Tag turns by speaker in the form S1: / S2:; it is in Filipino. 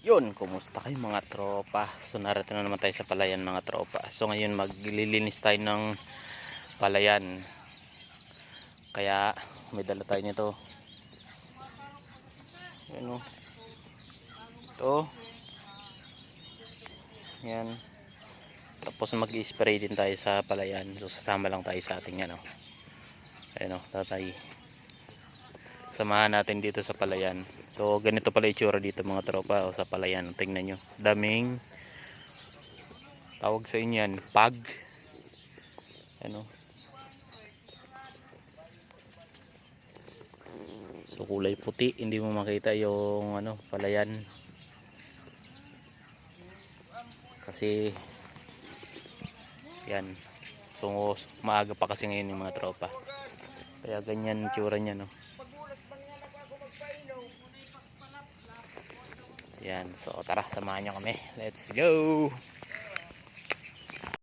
S1: Yun, kumusta kayo mga tropa? So narito na naman tayo sa palayan mga tropa. So ngayon maglilinis tayo ng palayan. Kaya may dala tayo nito. Yan o. Ito. Yan. Tapos mag-spray din tayo sa palayan. So sasama lang tayo sa ating ano. Ayan o, tatay. Samahan natin dito sa palayan. So ganito pala itsura dito mga tropa o sa palayan. Tingnan nyo. Daming tawag sa inyo yan, pag. Ano? So kulay puti, hindi mo makita yung ano, palayan. Kasi yan. So maaga pa kasi ngayon yung mga tropa. Kaya ganyan yung tsura niya, no. Yan, so tara, samahan nyo kami. Let's go!